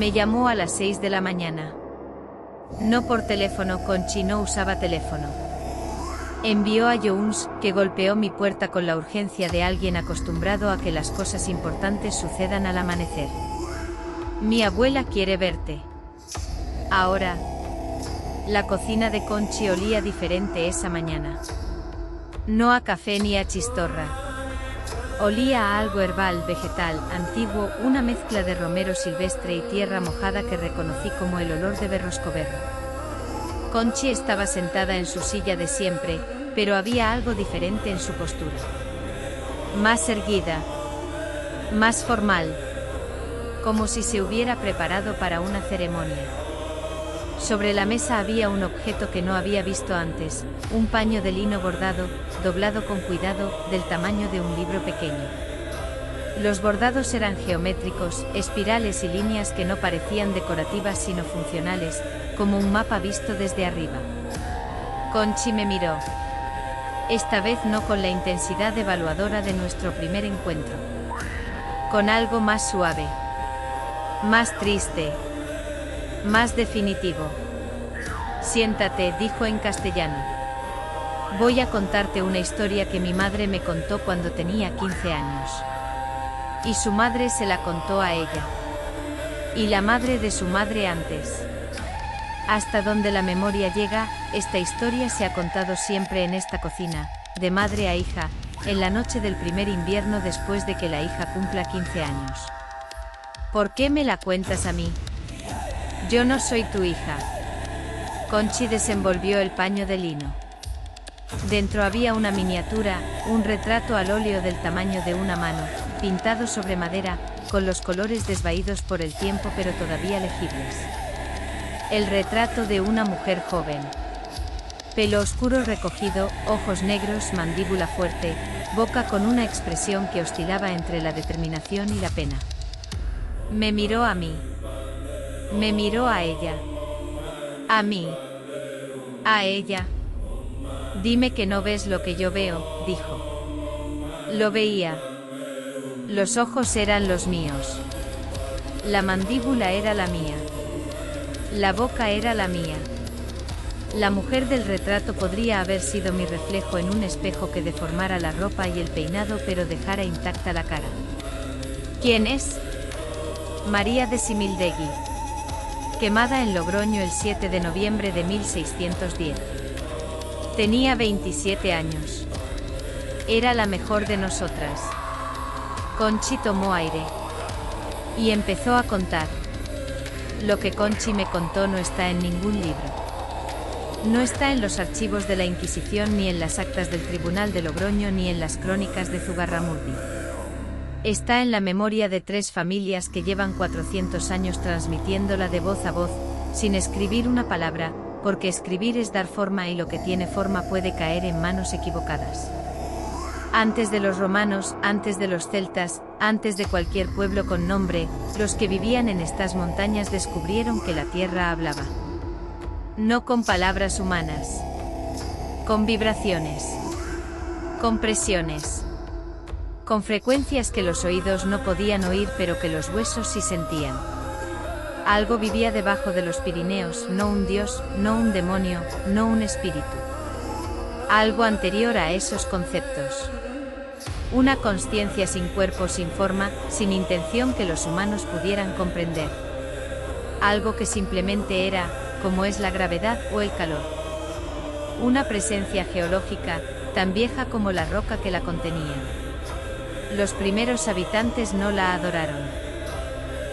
Me llamó a las 6 de la mañana. No por teléfono, Conchi no usaba teléfono. Envió a Jones, que golpeó mi puerta con la urgencia de alguien acostumbrado a que las cosas importantes sucedan al amanecer. Mi abuela quiere verte. Ahora. La cocina de Conchi olía diferente esa mañana. No a café ni a chistorra. Olía a algo herbal, vegetal, antiguo, una mezcla de romero silvestre y tierra mojada que reconocí como el olor de berroscoberro. Conchi estaba sentada en su silla de siempre, pero había algo diferente en su postura. Más erguida. Más formal. Como si se hubiera preparado para una ceremonia. Sobre la mesa había un objeto que no había visto antes, un paño de lino bordado, doblado con cuidado, del tamaño de un libro pequeño. Los bordados eran geométricos, espirales y líneas que no parecían decorativas sino funcionales, como un mapa visto desde arriba. Conchi me miró. Esta vez no con la intensidad evaluadora de nuestro primer encuentro. Con algo más suave. Más triste. Más definitivo. Siéntate, dijo en castellano. Voy a contarte una historia que mi madre me contó cuando tenía 15 años. Y su madre se la contó a ella. Y la madre de su madre antes. Hasta donde la memoria llega, esta historia se ha contado siempre en esta cocina, de madre a hija, en la noche del primer invierno después de que la hija cumpla 15 años. ¿Por qué me la cuentas a mí? Yo no soy tu hija. Conchi desenvolvió el paño de lino. Dentro había una miniatura, un retrato al óleo del tamaño de una mano, pintado sobre madera, con los colores desvaídos por el tiempo pero todavía legibles. El retrato de una mujer joven. Pelo oscuro recogido, ojos negros, mandíbula fuerte, boca con una expresión que oscilaba entre la determinación y la pena. Me miró a mí. Me miró a ella. A mí. A ella. Dime que no ves lo que yo veo, dijo. Lo veía. Los ojos eran los míos. La mandíbula era la mía. La boca era la mía. La mujer del retrato podría haber sido mi reflejo en un espejo que deformara la ropa y el peinado pero dejara intacta la cara. ¿Quién es? María de Simildegui. Quemada en Logroño el 7 de noviembre de 1610. Tenía 27 años. Era la mejor de nosotras. Conchi tomó aire. Y empezó a contar. Lo que Conchi me contó no está en ningún libro. No está en los archivos de la Inquisición ni en las actas del Tribunal de Logroño ni en las crónicas de Zugarramurdi. Está en la memoria de 3 familias que llevan 400 años transmitiéndola de voz a voz, sin escribir una palabra, porque escribir es dar forma y lo que tiene forma puede caer en manos equivocadas. Antes de los romanos, antes de los celtas, antes de cualquier pueblo con nombre, los que vivían en estas montañas descubrieron que la tierra hablaba. No con palabras humanas. Con vibraciones. Con presiones. Con frecuencias que los oídos no podían oír pero que los huesos sí sentían. Algo vivía debajo de los Pirineos, no un dios, no un demonio, no un espíritu. Algo anterior a esos conceptos. Una consciencia sin cuerpo, sin forma, sin intención que los humanos pudieran comprender. Algo que simplemente era, como es la gravedad o el calor. Una presencia geológica, tan vieja como la roca que la contenía. Los primeros habitantes no la adoraron.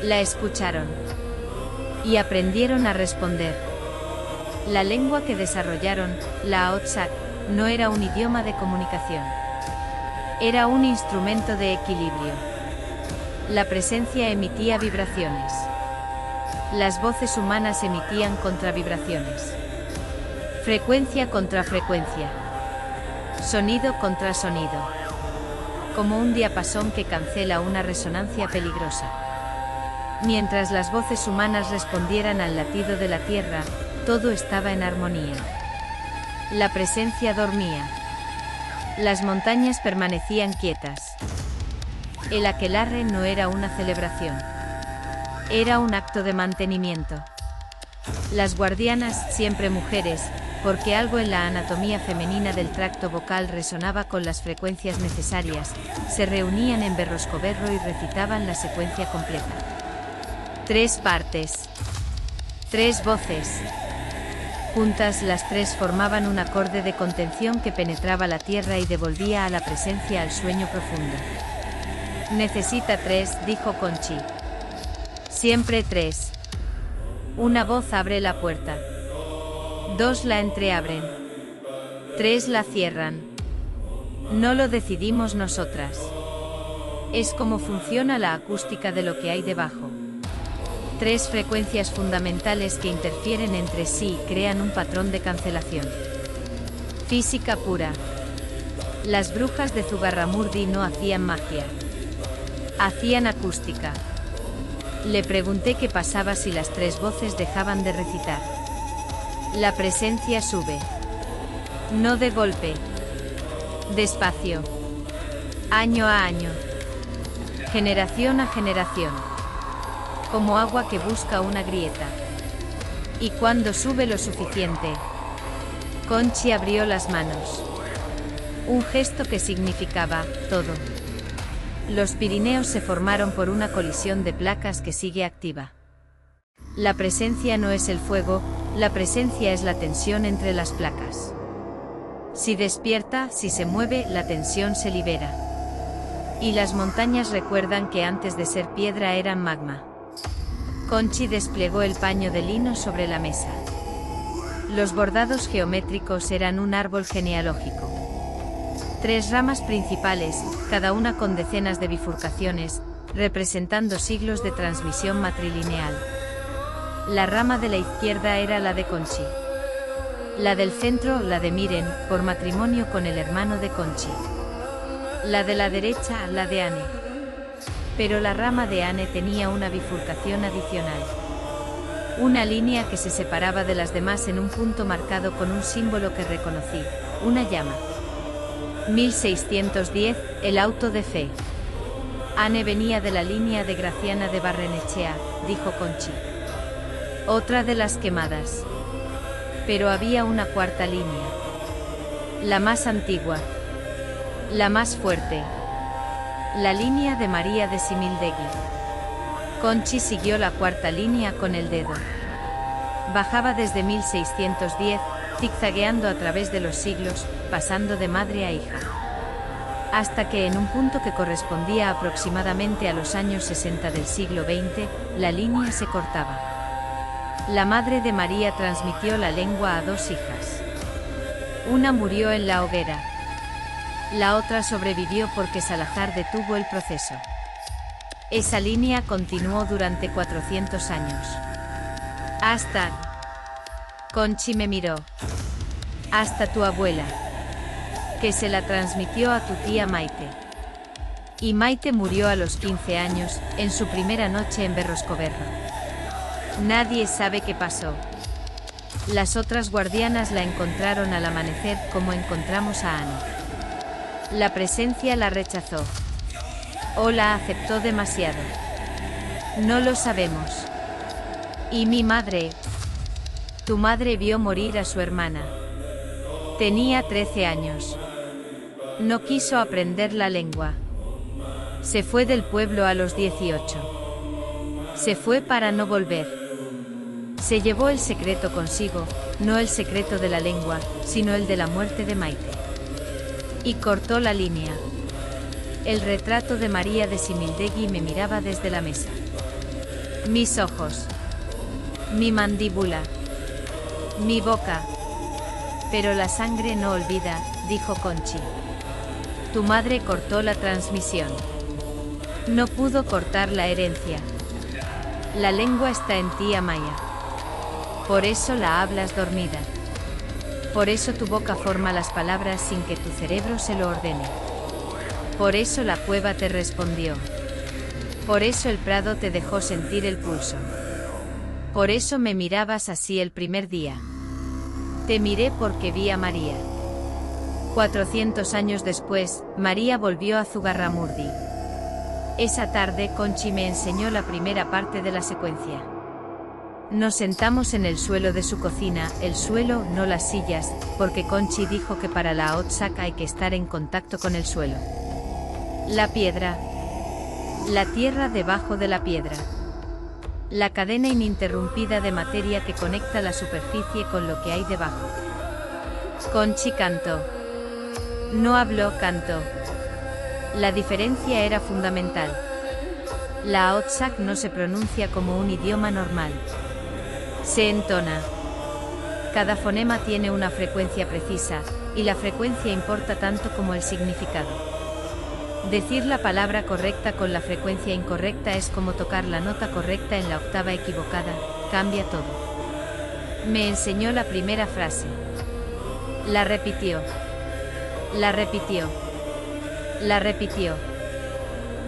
La escucharon. Y aprendieron a responder. La lengua que desarrollaron, la Otsak, no era un idioma de comunicación. Era un instrumento de equilibrio. La presencia emitía vibraciones. Las voces humanas emitían contravibraciones. Frecuencia contra frecuencia. Sonido contra sonido. Como un diapasón que cancela una resonancia peligrosa. Mientras las voces humanas respondieran al latido de la tierra, todo estaba en armonía. La presencia dormía. Las montañas permanecían quietas. El aquelarre no era una celebración. Era un acto de mantenimiento. Las guardianas, siempre mujeres, porque algo en la anatomía femenina del tracto vocal resonaba con las frecuencias necesarias, se reunían en Berroscoberro y recitaban la secuencia completa. 3 partes. 3 voces. Juntas las 3 formaban un acorde de contención que penetraba la tierra y devolvía a la presencia al sueño profundo. Necesita 3, dijo Conchi. Siempre 3. Una voz abre la puerta. 2 la entreabren. 3 la cierran. No lo decidimos nosotras. Es como funciona la acústica de lo que hay debajo. 3 frecuencias fundamentales que interfieren entre sí y crean un patrón de cancelación. Física pura. Las brujas de Zugarramurdi no hacían magia. Hacían acústica. Le pregunté qué pasaba si las 3 voces dejaban de recitar. La presencia sube. No de golpe. Despacio. Año a año. Generación a generación. Como agua que busca una grieta. Y cuando sube lo suficiente, Conchi abrió las manos. Un gesto que significaba todo. Los Pirineos se formaron por una colisión de placas que sigue activa. La presencia no es el fuego, la presencia es la tensión entre las placas. Si despierta, si se mueve, la tensión se libera. Y las montañas recuerdan que antes de ser piedra eran magma. Conchi desplegó el paño de lino sobre la mesa. Los bordados geométricos eran un árbol genealógico. 3 ramas principales, cada una con decenas de bifurcaciones, representando siglos de transmisión matrilineal. La rama de la izquierda era la de Conchi. La del centro, la de Miren, por matrimonio con el hermano de Conchi. La de la derecha, la de Anne. Pero la rama de Anne tenía una bifurcación adicional. Una línea que se separaba de las demás en un punto marcado con un símbolo que reconocí, una llama. 1610, el auto de fe. Anne venía de la línea de Graciana de Barrenechea, dijo Conchi. Otra de las quemadas. Pero había una cuarta línea. La más antigua. La más fuerte. La línea de María de Simildegui. Conchi siguió la cuarta línea con el dedo. Bajaba desde 1610, zigzagueando a través de los siglos, pasando de madre a hija. Hasta que en un punto que correspondía aproximadamente a los años 60 del siglo XX, la línea se cortaba. La madre de María transmitió la lengua a 2 hijas. Una murió en la hoguera. La otra sobrevivió porque Salazar detuvo el proceso. Esa línea continuó durante 400 años. Hasta... Conchi me miró. Hasta tu abuela. Que se la transmitió a tu tía Maite. Y Maite murió a los 15 años, en su primera noche en Berroscoberro. Nadie sabe qué pasó. Las otras guardianas la encontraron al amanecer como encontramos a Anne. La presencia la rechazó. O la aceptó demasiado. No lo sabemos. Y mi madre... Tu madre vio morir a su hermana. Tenía 13 años. No quiso aprender la lengua. Se fue del pueblo a los 18. Se fue para no volver. Se llevó el secreto consigo, no el secreto de la lengua, sino el de la muerte de Maite. Y cortó la línea. El retrato de María de Simildegui me miraba desde la mesa. Mis ojos. Mi mandíbula. Mi boca. Pero la sangre no olvida, dijo Conchi. Tu madre cortó la transmisión. No pudo cortar la herencia. La lengua está en ti, Amaya. Por eso la hablas dormida. Por eso tu boca forma las palabras sin que tu cerebro se lo ordene. Por eso la cueva te respondió. Por eso el prado te dejó sentir el pulso. Por eso me mirabas así el primer día. Te miré porque vi a María. 400 años después, María volvió a Zugarramurdi. Esa tarde Conchi me enseñó la primera parte de la secuencia. Nos sentamos en el suelo de su cocina, el suelo, no las sillas, porque Conchi dijo que para la Otsak hay que estar en contacto con el suelo. La piedra. La tierra debajo de la piedra. La cadena ininterrumpida de materia que conecta la superficie con lo que hay debajo. Conchi cantó. No habló, cantó. La diferencia era fundamental. La Otsak no se pronuncia como un idioma normal. Se entona. Cada fonema tiene una frecuencia precisa, y la frecuencia importa tanto como el significado. Decir la palabra correcta con la frecuencia incorrecta es como tocar la nota correcta en la octava equivocada, cambia todo. Me enseñó la primera frase. La repitió. La repitió. La repitió.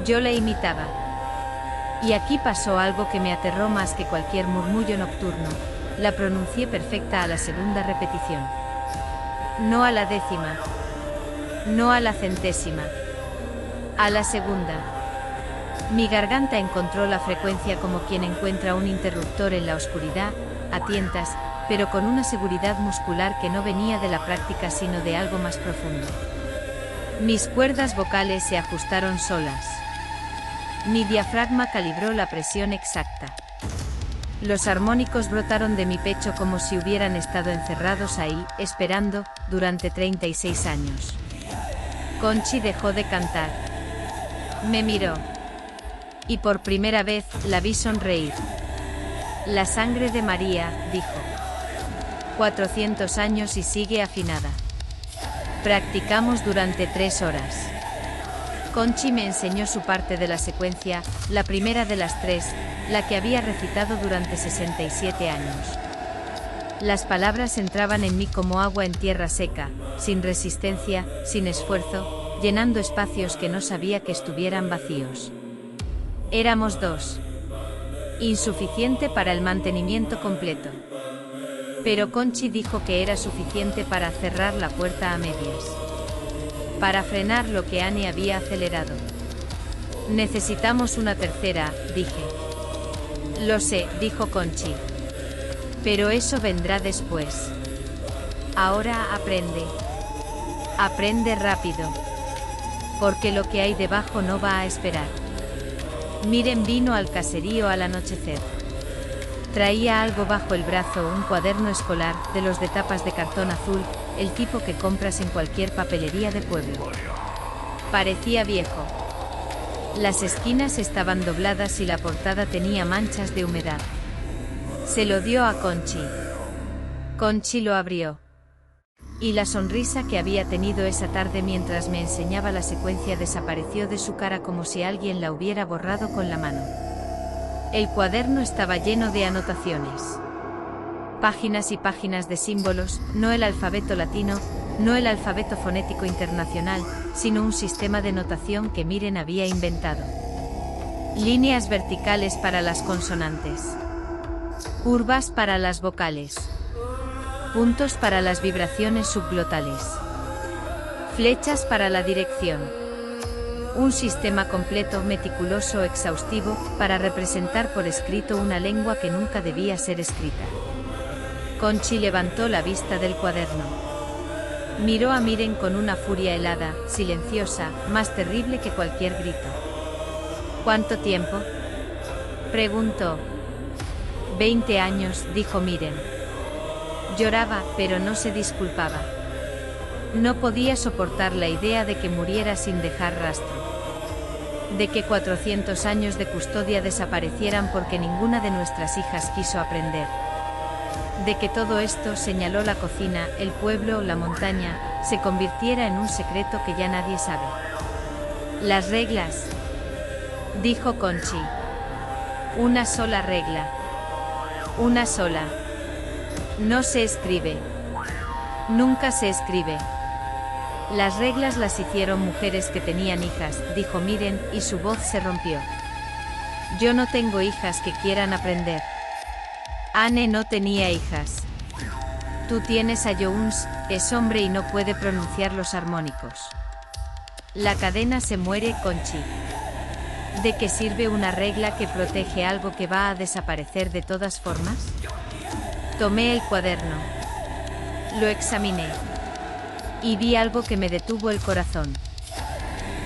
Yo la imitaba. Y aquí pasó algo que me aterró más que cualquier murmullo nocturno. La pronuncié perfecta a la segunda repetición. No a la décima. No a la centésima. A la segunda. Mi garganta encontró la frecuencia como quien encuentra un interruptor en la oscuridad, a tientas, pero con una seguridad muscular que no venía de la práctica sino de algo más profundo. Mis cuerdas vocales se ajustaron solas. Mi diafragma calibró la presión exacta. Los armónicos brotaron de mi pecho como si hubieran estado encerrados ahí, esperando, durante 36 años. Conchi dejó de cantar. Me miró. Y por primera vez, la vi sonreír. La sangre de María, dijo. 400 años y sigue afinada. Practicamos durante 3 horas. Conchi me enseñó su parte de la secuencia, la primera de las 3, la que había recitado durante 67 años. Las palabras entraban en mí como agua en tierra seca, sin resistencia, sin esfuerzo, llenando espacios que no sabía que estuvieran vacíos. Éramos 2. Insuficiente para el mantenimiento completo. Pero Conchi dijo que era suficiente para cerrar la puerta a medias. Para frenar lo que Annie había acelerado. Necesitamos una tercera, dije. Lo sé, dijo Conchi. Pero eso vendrá después. Ahora aprende. Aprende rápido. Porque lo que hay debajo no va a esperar. Miren vino al caserío al anochecer. Traía algo bajo el brazo, un cuaderno escolar, de los de tapas de cartón azul, el tipo que compras en cualquier papelería de pueblo. Parecía viejo. Las esquinas estaban dobladas y la portada tenía manchas de humedad. Se lo dio a Conchi. Conchi lo abrió. Y la sonrisa que había tenido esa tarde mientras me enseñaba la secuencia desapareció de su cara como si alguien la hubiera borrado con la mano. El cuaderno estaba lleno de anotaciones. Páginas y páginas de símbolos, no el alfabeto latino, no el alfabeto fonético internacional, sino un sistema de notación que Miren había inventado. Líneas verticales para las consonantes. Curvas para las vocales. Puntos para las vibraciones subglotales. Flechas para la dirección. Un sistema completo, meticuloso, exhaustivo, para representar por escrito una lengua que nunca debía ser escrita. Conchi levantó la vista del cuaderno. Miró a Miren con una furia helada, silenciosa, más terrible que cualquier grito. ¿Cuánto tiempo?, preguntó. 20 años, dijo Miren. Lloraba, pero no se disculpaba. No podía soportar la idea de que muriera sin dejar rastro. De que 400 años de custodia desaparecieran porque ninguna de nuestras hijas quiso aprender. De que todo esto, señaló la cocina, el pueblo, la montaña, se convirtiera en un secreto que ya nadie sabe. Las reglas, dijo Conchi. Una sola regla. Una sola. No se escribe. Nunca se escribe. Las reglas las hicieron mujeres que tenían hijas, dijo Miren, y su voz se rompió. Yo no tengo hijas que quieran aprender. Anne no tenía hijas. Tú tienes a Jones, es hombre y no puede pronunciar los armónicos. La cadena se muere, Conchi. ¿De qué sirve una regla que protege algo que va a desaparecer de todas formas? Tomé el cuaderno. Lo examiné. Y vi algo que me detuvo el corazón.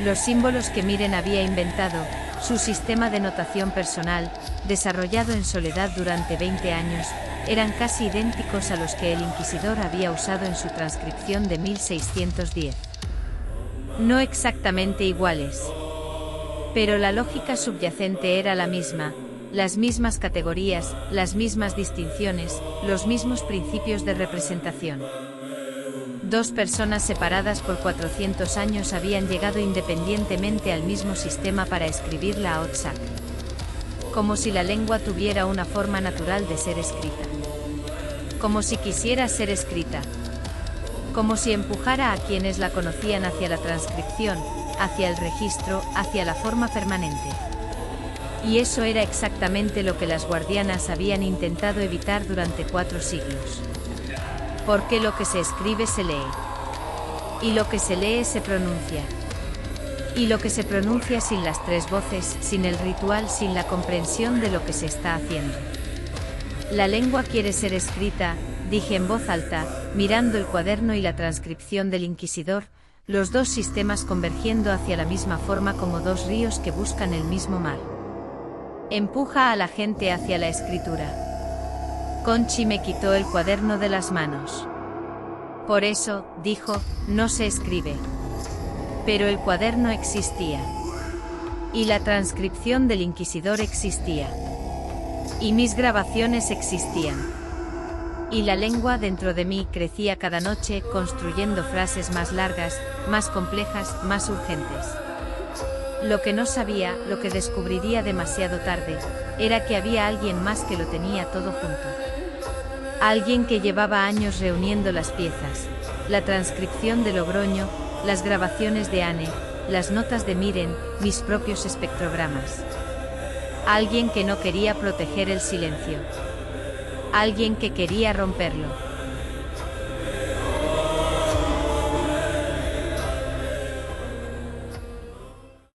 Los símbolos que Miren había inventado, su sistema de notación personal, desarrollado en soledad durante 20 años, eran casi idénticos a los que el inquisidor había usado en su transcripción de 1610. No exactamente iguales. Pero la lógica subyacente era la misma, las mismas categorías, las mismas distinciones, los mismos principios de representación. Dos personas separadas por 400 años habían llegado independientemente al mismo sistema para escribir la Otsak. Como si la lengua tuviera una forma natural de ser escrita. Como si quisiera ser escrita. Como si empujara a quienes la conocían hacia la transcripción, hacia el registro, hacia la forma permanente. Y eso era exactamente lo que las guardianas habían intentado evitar durante 4 siglos. Porque lo que se escribe se lee. Y lo que se lee se pronuncia. Y lo que se pronuncia sin las 3 voces, sin el ritual, sin la comprensión de lo que se está haciendo. La lengua quiere ser escrita, dije en voz alta, mirando el cuaderno y la transcripción del inquisidor, los dos sistemas convergiendo hacia la misma forma como dos ríos que buscan el mismo mar. Empuja a la gente hacia la escritura. Conchi me quitó el cuaderno de las manos. Por eso, dijo, no se escribe. Pero el cuaderno existía. Y la transcripción del inquisidor existía. Y mis grabaciones existían. Y la lengua dentro de mí crecía cada noche, construyendo frases más largas, más complejas, más urgentes. Lo que no sabía, lo que descubriría demasiado tarde, era que había alguien más que lo tenía todo junto. Alguien que llevaba años reuniendo las piezas, la transcripción de Logroño, las grabaciones de Anne, las notas de Miren, mis propios espectrogramas. Alguien que no quería proteger el silencio. Alguien que quería romperlo.